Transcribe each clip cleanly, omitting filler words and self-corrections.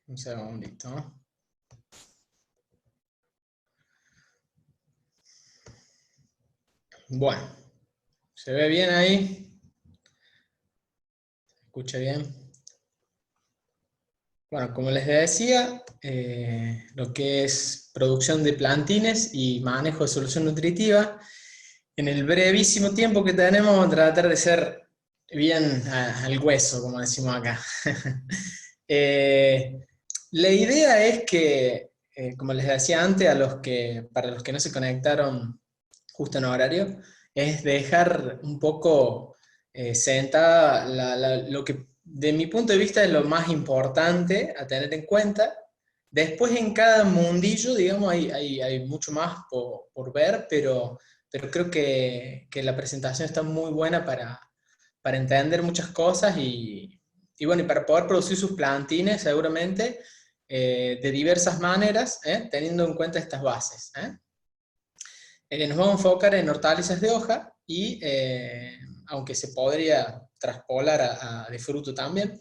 Un segundito. Bueno, ¿se ve bien ahí? ¿Se escucha bien? Bueno, como les decía, lo que es producción de plantines y manejo de solución nutritiva, en el brevísimo tiempo que tenemos, vamos a tratar de ser bien al hueso, como decimos acá. La idea es que, como les decía antes, para los que no se conectaron justo en horario, es dejar un poco sentada lo que de mi punto de vista es lo más importante a tener en cuenta. Después en cada mundillo, digamos, hay mucho más por ver, pero creo que la presentación está muy buena para entender muchas cosas y bueno, y para poder producir sus plantines seguramente de diversas maneras, teniendo en cuenta estas bases. Nos vamos a enfocar en hortalizas de hoja y, aunque se podría traspolar de fruto también,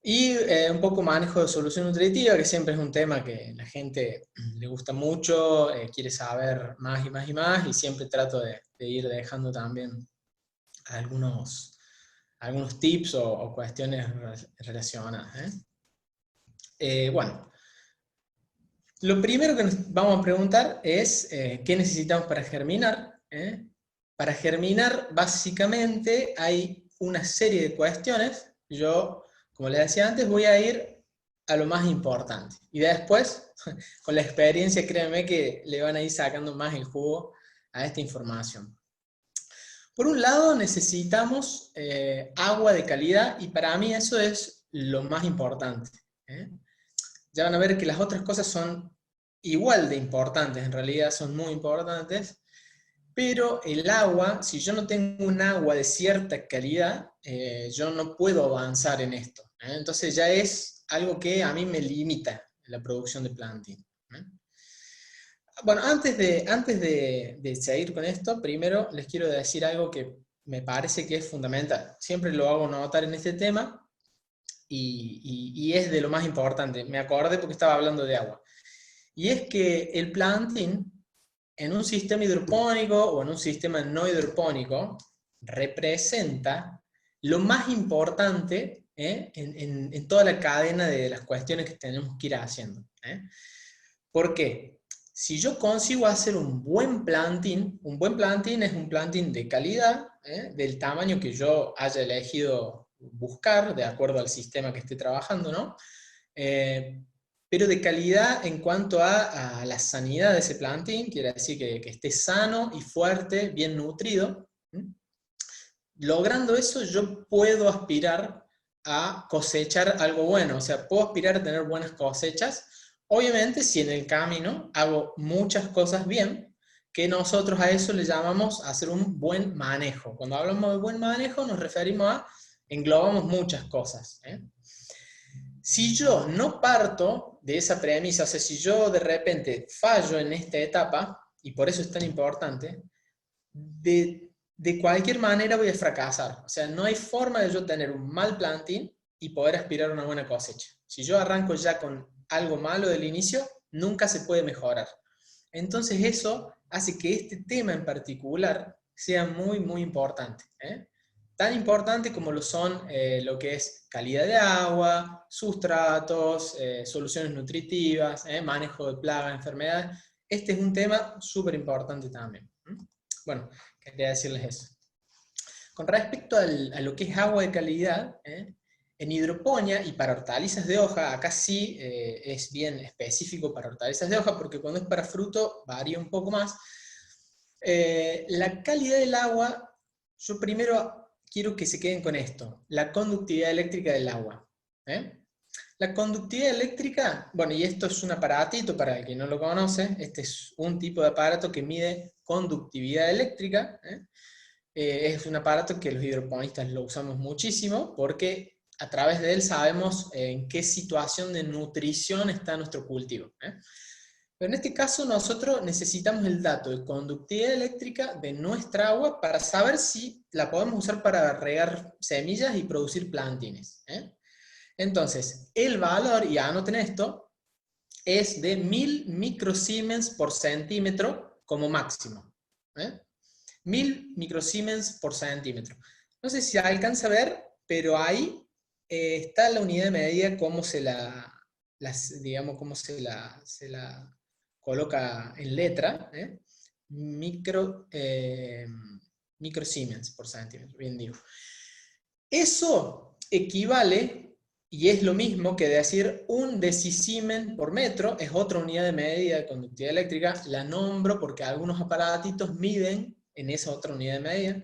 y un poco manejo de solución nutritiva, que siempre es un tema que la gente le gusta mucho, quiere saber más y más y más, y siempre trato de ir dejando también algunos tips o cuestiones relacionadas. Bueno, lo primero que nos vamos a preguntar es ¿qué necesitamos para germinar? Para germinar, básicamente, hay una serie de cuestiones. Yo, como les decía antes, voy a ir a lo más importante. Y después, con la experiencia, créanme que le van a ir sacando más el jugo a esta información. Por un lado, necesitamos agua de calidad y para mí eso es lo más importante. Ya van a ver que las otras cosas son igual de importantes, en realidad son muy importantes, pero el agua, si yo no tengo un agua de cierta calidad, yo no puedo avanzar en esto. Entonces ya es algo que a mí me limita la producción de planting. Bueno, antes de seguir con esto, primero les quiero decir algo que me parece que es fundamental. Siempre lo hago notar en este tema y es de lo más importante. Me acordé porque estaba hablando de agua. Y es que el planting en un sistema hidropónico o en un sistema no hidropónico representa lo más importante en toda la cadena de las cuestiones que tenemos que ir haciendo. ¿Por qué? Si yo consigo hacer un buen planting es un planting de calidad, del tamaño que yo haya elegido buscar, de acuerdo al sistema que esté trabajando, ¿no? Pero de calidad en cuanto a la sanidad de ese planting, quiere decir que esté sano y fuerte, bien nutrido. Logrando eso, yo puedo aspirar a cosechar algo bueno, o sea, puedo aspirar a tener buenas cosechas. Obviamente, si en el camino hago muchas cosas bien, que nosotros a eso le llamamos hacer un buen manejo. Cuando hablamos de buen manejo, nos referimos a englobamos muchas cosas. Si yo no parto de esa premisa, o sea, si yo de repente fallo en esta etapa, y por eso es tan importante, de cualquier manera voy a fracasar. O sea, no hay forma de yo tener un mal planting y poder aspirar a una buena cosecha. Si yo arranco ya con algo malo del inicio, nunca se puede mejorar. Entonces eso hace que este tema en particular sea muy, muy importante. Tan importante como lo son lo que es calidad de agua, sustratos, soluciones nutritivas, manejo de plagas, enfermedades. Este es un tema súper importante también. Bueno, quería decirles eso. Con respecto a lo que es agua de calidad, en hidroponía y para hortalizas de hoja, acá sí es bien específico para hortalizas de hoja, porque cuando es para fruto varía un poco más. La calidad del agua, yo primero quiero que se queden con esto, la conductividad eléctrica del agua. La conductividad eléctrica, bueno, y esto es un aparatito para el que no lo conoce, este es un tipo de aparato que mide conductividad eléctrica. Es un aparato que los hidroponistas lo usamos muchísimo porque a través de él sabemos en qué situación de nutrición está nuestro cultivo. Pero en este caso nosotros necesitamos el dato de conductividad eléctrica de nuestra agua para saber si la podemos usar para regar semillas y producir plantines. Entonces, el valor, y anoten esto, es de 1000 microsiemens por centímetro como máximo. 1000 microsiemens por centímetro. No sé si se alcanza a ver, pero ahí está la unidad de medida, cómo se la coloca en letra, microsiemens por centímetro, bien digo. Eso equivale, y es lo mismo que decir 1 decisiemen por metro, es otra unidad de medida de conductividad eléctrica, la nombro porque algunos aparatitos miden en esa otra unidad de medida.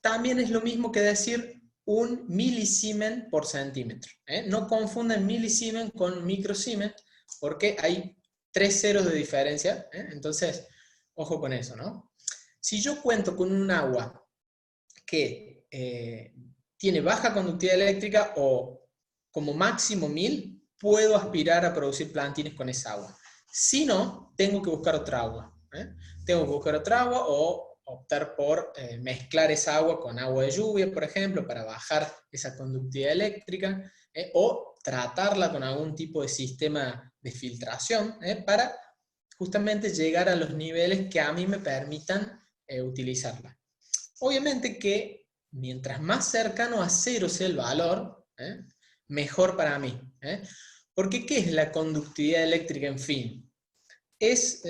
También es lo mismo que decir 1 milisiemen por centímetro. No confundan milisiemen con microsiemen, porque hay 3 ceros de diferencia, entonces, ojo con eso, ¿no? Si yo cuento con un agua que tiene baja conductividad eléctrica o como máximo 1000, puedo aspirar a producir plantines con esa agua. Si no, tengo que buscar otra agua. Tengo que buscar otra agua o optar por mezclar esa agua con agua de lluvia, por ejemplo, para bajar esa conductividad eléctrica, o tratarla con algún tipo de sistema de filtración, para justamente llegar a los niveles que a mí me permitan utilizarla. Obviamente que mientras más cercano a cero sea el valor, mejor para mí. Porque ¿qué es la conductividad eléctrica, en fin?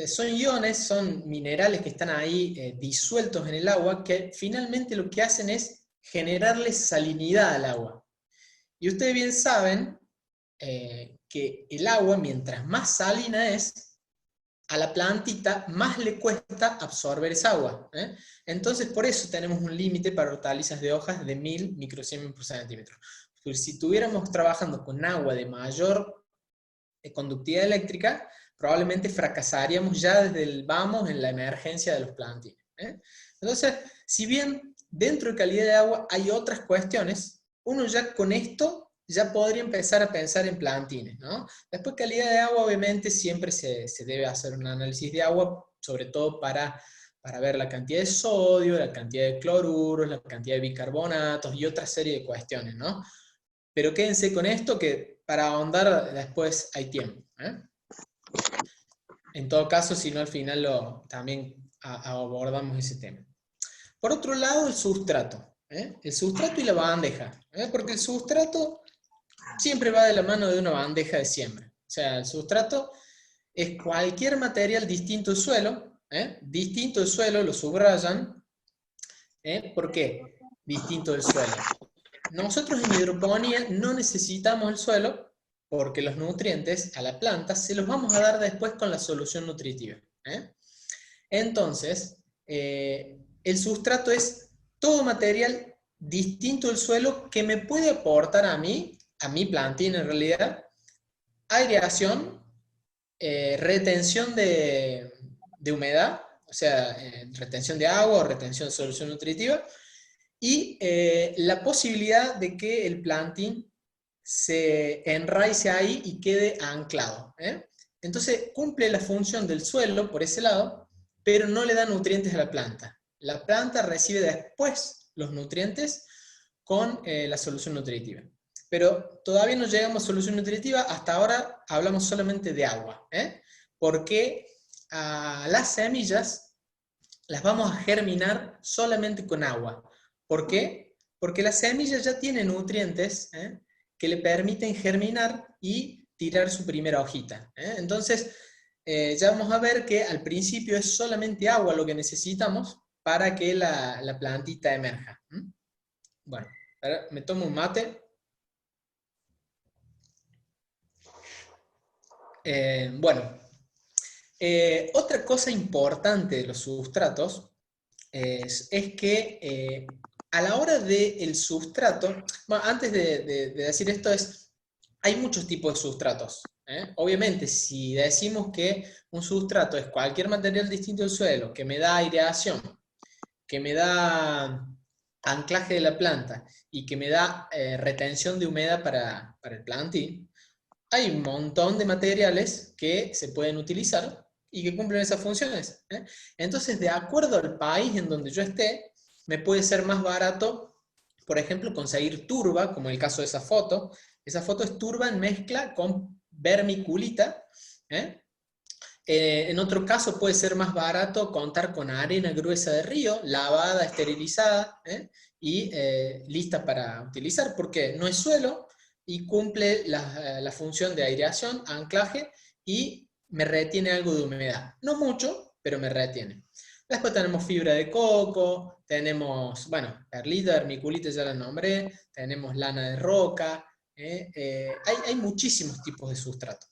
Son iones, son minerales que están ahí disueltos en el agua, que finalmente lo que hacen es generarle salinidad al agua. Y ustedes bien saben que el agua, mientras más salina es, a la plantita más le cuesta absorber esa agua. Entonces, por eso tenemos un límite para hortalizas de hojas de 1000 microsiemens por centímetro. Porque si estuviéramos trabajando con agua de mayor conductividad eléctrica, probablemente fracasaríamos ya desde el vamos en la emergencia de los plantines. Entonces, si bien dentro de calidad de agua hay otras cuestiones, uno ya con esto ya podría empezar a pensar en plantines, ¿no? Después, calidad de agua, obviamente, siempre se debe hacer un análisis de agua, sobre todo para ver la cantidad de sodio, la cantidad de cloruros, la cantidad de bicarbonatos y otra serie de cuestiones, ¿no? Pero quédense con esto, que para ahondar después hay tiempo. En todo caso, si no, al final también abordamos ese tema. Por otro lado, el sustrato. El sustrato y la bandeja. Porque el sustrato siempre va de la mano de una bandeja de siembra. O sea, el sustrato es cualquier material distinto al suelo. Distinto al suelo, lo subrayan. ¿Por qué? Distinto del suelo. Nosotros en hidroponía no necesitamos el suelo, porque los nutrientes a la planta se los vamos a dar después con la solución nutritiva. Entonces, el sustrato es todo material distinto del suelo que me puede aportar a mi plantín en realidad, aireación, retención de humedad, o sea, retención de agua o retención de solución nutritiva, y la posibilidad de que el plantín se enraice ahí y quede anclado. Entonces cumple la función del suelo por ese lado, pero no le da nutrientes a la planta. La planta recibe después los nutrientes con la solución nutritiva. Pero todavía no llegamos a solución nutritiva, hasta ahora hablamos solamente de agua, porque a las semillas las vamos a germinar solamente con agua. ¿Por qué? Porque las semillas ya tienen nutrientes que le permiten germinar y tirar su primera hojita. Entonces, ya vamos a ver que al principio es solamente agua lo que necesitamos para que la plantita emerja. Bueno, ahora me tomo un mate. Bueno, otra cosa importante de los sustratos es que a la hora del sustrato, bueno, antes de decir esto, hay muchos tipos de sustratos. Obviamente, si decimos que un sustrato es cualquier material distinto del suelo, que me da aireación, que me da anclaje de la planta y que me da retención de humedad para el plantín, hay un montón de materiales que se pueden utilizar y que cumplen esas funciones. Entonces, de acuerdo al país en donde yo esté, me puede ser más barato por ejemplo, conseguir turba, como el caso de esa foto. Esa foto es turba en mezcla con vermiculita. En otro caso puede ser más barato contar con arena gruesa de río, lavada, esterilizada, y lista para utilizar, porque no es suelo y cumple la función de aireación, anclaje, y me retiene algo de humedad. No mucho, pero me retiene. Después tenemos fibra de coco, tenemos, bueno, perlita, vermiculita, ya la nombré, tenemos lana de roca, hay muchísimos tipos de sustrato.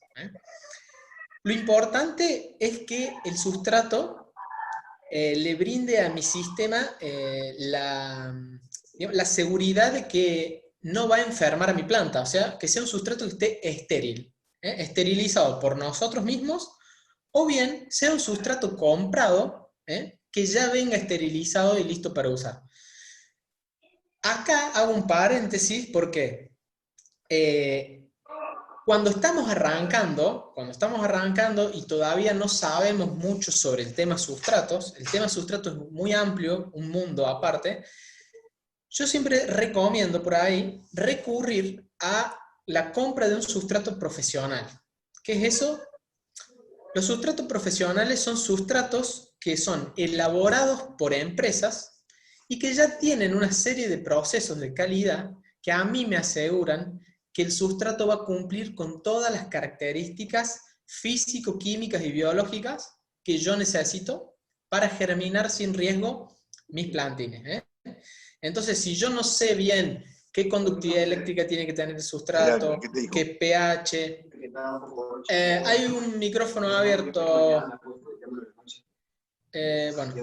Lo importante es que el sustrato le brinde a mi sistema la seguridad de que no va a enfermar a mi planta, o sea, que sea un sustrato que esté estéril, esterilizado por nosotros mismos, o bien sea un sustrato comprado, que ya venga esterilizado y listo para usar. Acá hago un paréntesis porque cuando estamos arrancando y todavía no sabemos mucho sobre el tema sustratos es muy amplio, un mundo aparte, yo siempre recomiendo por ahí recurrir a la compra de un sustrato profesional. ¿Qué es eso? Los sustratos profesionales son sustratos que son elaborados por empresas y que ya tienen una serie de procesos de calidad que a mí me aseguran que el sustrato va a cumplir con todas las características físico-químicas y biológicas que yo necesito para germinar sin riesgo mis plantines. Entonces, si yo no sé bien qué conductividad eléctrica tiene que tener el sustrato, qué pH... hay un micrófono abierto. Bueno.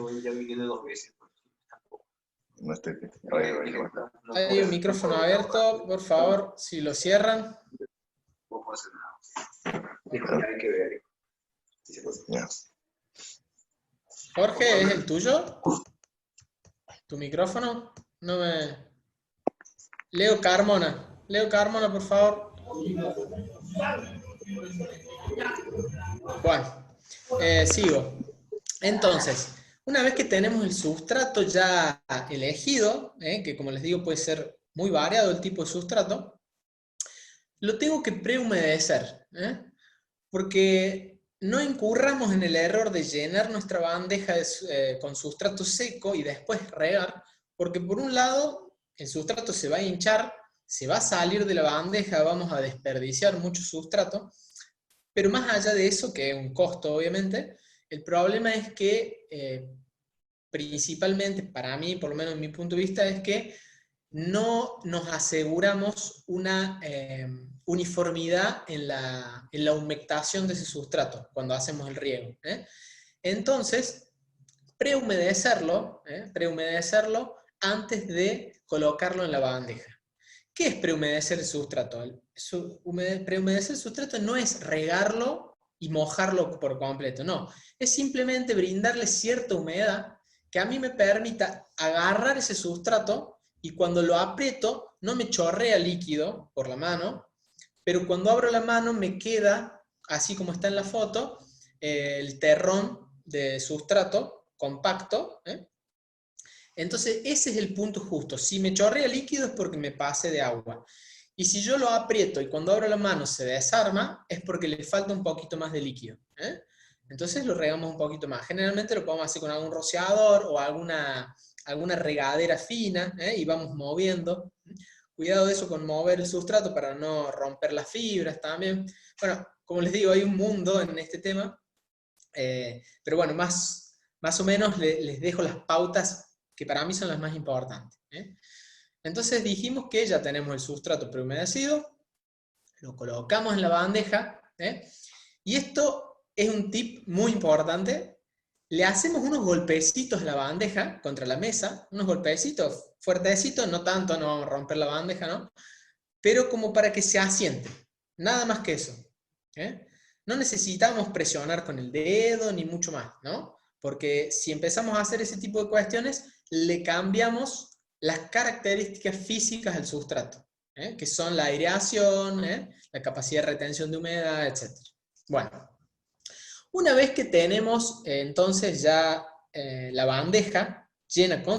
Hay un micrófono abierto, por favor, si lo cierran. Jorge, ¿es el tuyo? ¿Tu micrófono? No me... Leo Carmona, por favor. Bueno, sigo. Entonces, una vez que tenemos el sustrato ya elegido, que como les digo puede ser muy variado el tipo de sustrato, lo tengo que prehumedecer, porque no incurramos en el error de llenar nuestra bandeja con sustrato seco y después regar, porque por un lado el sustrato se va a hinchar, se va a salir de la bandeja, vamos a desperdiciar mucho sustrato, pero más allá de eso, que es un costo obviamente, el problema es que principalmente para mí, por lo menos en mi punto de vista, es que no nos aseguramos una uniformidad en la humectación de ese sustrato cuando hacemos el riego. Entonces, prehumedecerlo antes de colocarlo en la bandeja. ¿Qué es prehumedecer el sustrato? Prehumedecer el sustrato no es regarlo y mojarlo por completo, no. Es simplemente brindarle cierta humedad que a mí me permita agarrar ese sustrato y cuando lo aprieto no me chorrea líquido por la mano, pero cuando abro la mano me queda, así como está en la foto, el terrón de sustrato compacto. Entonces ese es el punto justo. Si me chorrea líquido es porque me pase de agua. Y si yo lo aprieto y cuando abro la mano se desarma, es porque le falta un poquito más de líquido. Entonces lo regamos un poquito más. Generalmente lo podemos hacer con algún rociador o alguna regadera fina, y vamos moviendo. Cuidado de eso con mover el sustrato para no romper las fibras también. Bueno, como les digo, hay un mundo en este tema, pero bueno, más o menos les dejo las pautas que para mí son las más importantes. Entonces dijimos que ya tenemos el sustrato prehumedecido, lo colocamos en la bandeja, y esto es un tip muy importante. Le hacemos unos golpecitos a la bandeja contra la mesa, unos golpecitos fuertecitos, no tanto, no vamos a romper la bandeja, ¿no? Pero como para que se asiente, nada más que eso. No necesitamos presionar con el dedo ni mucho más, ¿no? Porque si empezamos a hacer ese tipo de cuestiones, le cambiamos las características físicas al sustrato, que son la aireación, la capacidad de retención de humedad, etc. Bueno, una vez que tenemos entonces ya la bandeja llena con